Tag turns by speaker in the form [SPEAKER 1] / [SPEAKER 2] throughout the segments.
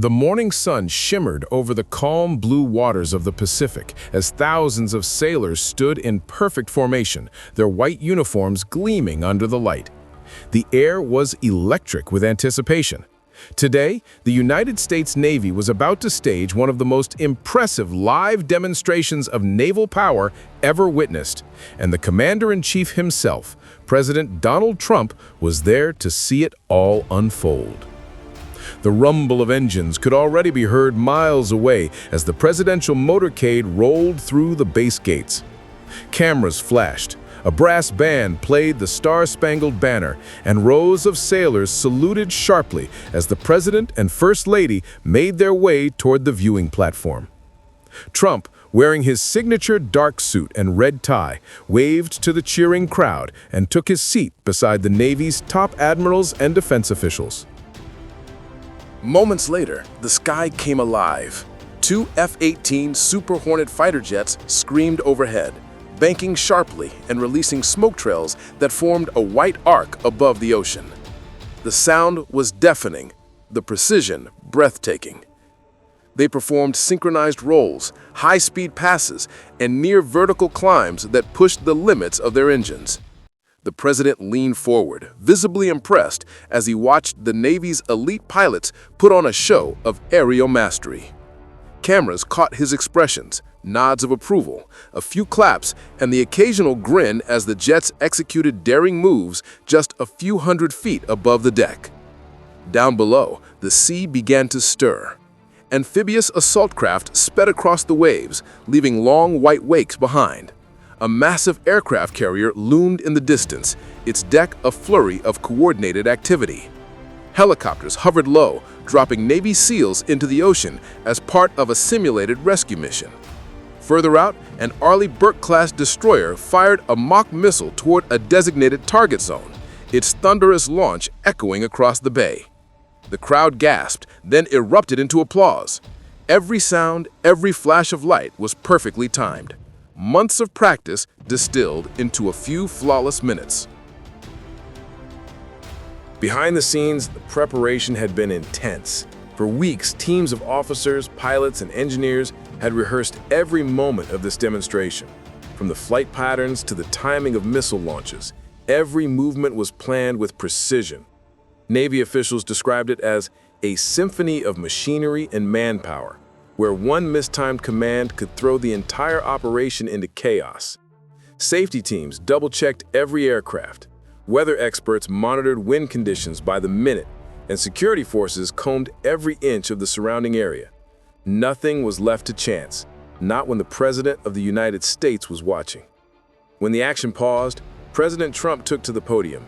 [SPEAKER 1] The morning sun shimmered over the calm blue waters of the Pacific as thousands of sailors stood in perfect formation, their white uniforms gleaming under the light. The air was electric with anticipation. Today, the United States Navy was about to stage one of the most impressive live demonstrations of naval power ever witnessed, and the Commander-in-Chief himself, President Donald Trump, was there to see it all unfold. The rumble of engines could already be heard miles away as the presidential motorcade rolled through the base gates. Cameras flashed, a brass band played the Star-Spangled Banner, and rows of sailors saluted sharply as the President and First Lady made their way toward the viewing platform. Trump, wearing his signature dark suit and red tie, waved to the cheering crowd and took his seat beside the Navy's top admirals and defense officials.
[SPEAKER 2] Moments later, the sky came alive. Two F-18 Super Hornet fighter jets screamed overhead, banking sharply and releasing smoke trails that formed a white arc above the ocean. The sound was deafening, the precision breathtaking. They performed synchronized rolls, high-speed passes, and near-vertical climbs that pushed the limits of their engines. The president leaned forward, visibly impressed as he watched the Navy's elite pilots put on a show of aerial mastery. Cameras caught his expressions, nods of approval, a few claps, and the occasional grin as the jets executed daring moves just a few hundred feet above the deck. Down below, the sea began to stir. Amphibious assault craft sped across the waves, leaving long white wakes behind. A massive aircraft carrier loomed in the distance, its deck a flurry of coordinated activity. Helicopters hovered low, dropping Navy SEALs into the ocean as part of a simulated rescue mission. Further out, an Arleigh Burke-class destroyer fired a mock missile toward a designated target zone, its thunderous launch echoing across the bay. The crowd gasped, then erupted into applause. Every sound, every flash of light was perfectly timed. Months of practice distilled into a few flawless minutes.
[SPEAKER 1] Behind the scenes, the preparation had been intense. For weeks, teams of officers, pilots, and engineers had rehearsed every moment of this demonstration. From the flight patterns to the timing of missile launches, every movement was planned with precision. Navy officials described it as a symphony of machinery and manpower, where one mistimed command could throw the entire operation into chaos. Safety teams double-checked every aircraft. Weather experts monitored wind conditions by the minute, and security forces combed every inch of the surrounding area. Nothing was left to chance, not when the President of the United States was watching. When the action paused, President Trump took to the podium.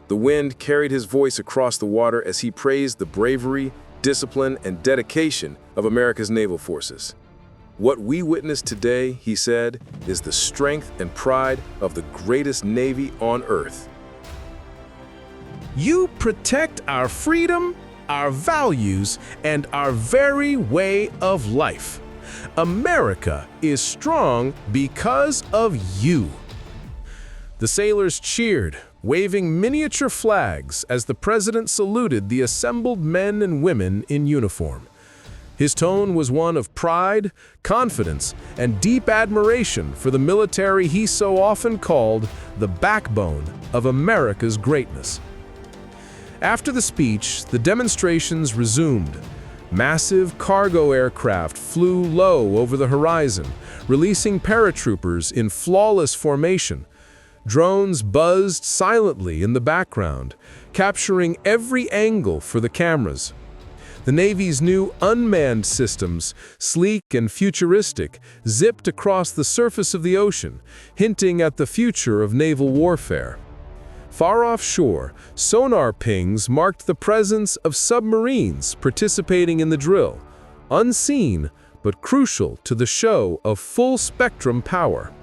[SPEAKER 1] The wind carried his voice across the water as he praised the bravery, discipline, and dedication of America's naval forces. What we witness today, he said, is the strength and pride of the greatest Navy on earth.
[SPEAKER 3] You protect our freedom, our values, and our very way of life. America is strong because of you. The sailors cheered, waving miniature flags as the president saluted the assembled men and women in uniform. His tone was one of pride, confidence, and deep admiration for the military he so often called the backbone of America's greatness. After the speech, the demonstrations resumed. Massive cargo aircraft flew low over the horizon, releasing paratroopers in flawless formation. Drones buzzed silently in the background, capturing every angle for the cameras. The Navy's new unmanned systems, sleek and futuristic, zipped across the surface of the ocean, hinting at the future of naval warfare. Far offshore, sonar pings marked the presence of submarines participating in the drill, unseen but crucial to the show of full-spectrum power.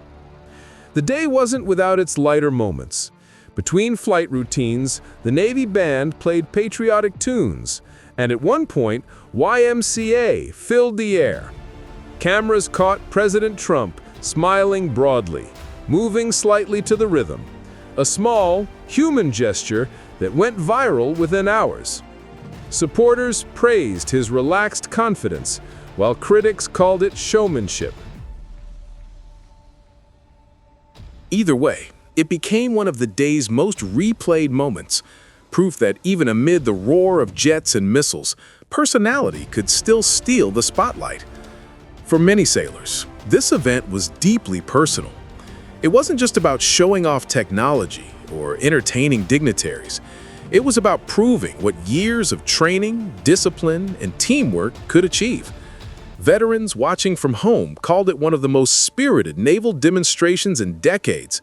[SPEAKER 3] The day wasn't without its lighter moments. Between flight routines, the Navy band played patriotic tunes, and at one point, YMCA filled the air. Cameras caught President Trump smiling broadly, moving slightly to the rhythm, a small, human gesture that went viral within hours. Supporters praised his relaxed confidence, while critics called it showmanship.
[SPEAKER 1] Either way, it became one of the day's most replayed moments, proof that even amid the roar of jets and missiles, personality could still steal the spotlight. For many sailors, this event was deeply personal. It wasn't just about showing off technology or entertaining dignitaries. It was about proving what years of training, discipline, and teamwork could achieve. Veterans watching from home called it one of the most spirited naval demonstrations in decades.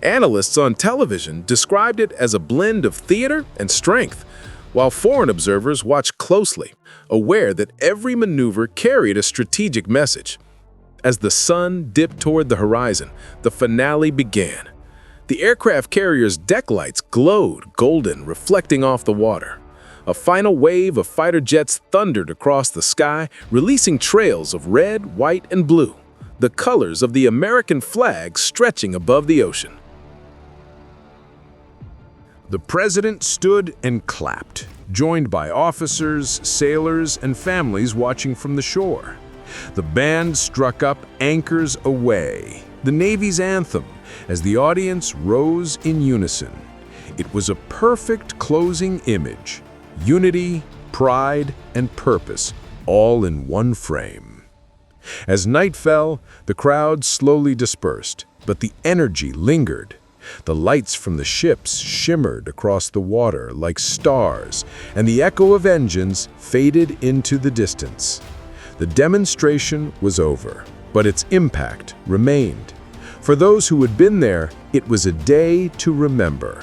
[SPEAKER 1] Analysts on television described it as a blend of theater and strength, while foreign observers watched closely, aware that every maneuver carried a strategic message. As the sun dipped toward the horizon, the finale began. The aircraft carrier's deck lights glowed golden, reflecting off the water. A final wave of fighter jets thundered across the sky, releasing trails of red, white, and blue, the colors of the American flag stretching above the ocean.
[SPEAKER 3] The president stood and clapped, joined by officers, sailors, and families watching from the shore. The band struck up "Anchors Aweigh," the Navy's anthem, as the audience rose in unison. It was a perfect closing image. Unity, pride, and purpose, all in one frame. As night fell, the crowd slowly dispersed, but the energy lingered. The lights from the ships shimmered across the water like stars, and the echo of engines faded into the distance. The demonstration was over, but its impact remained. For those who had been there, it was a day to remember.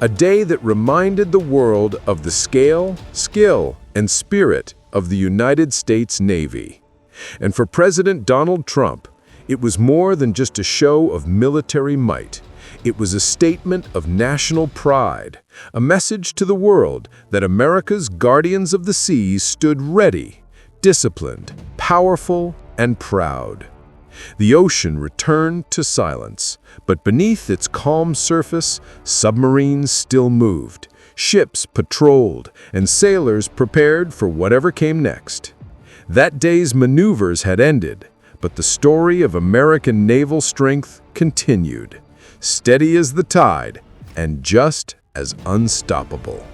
[SPEAKER 3] A day that reminded the world of the scale, skill, and spirit of the United States Navy. And for President Donald Trump, it was more than just a show of military might. It was a statement of national pride, a message to the world that America's guardians of the seas stood ready, disciplined, powerful, and proud. The ocean returned to silence, but beneath its calm surface, submarines still moved, ships patrolled, and sailors prepared for whatever came next. That day's maneuvers had ended, but the story of American naval strength continued, steady as the tide and just as unstoppable.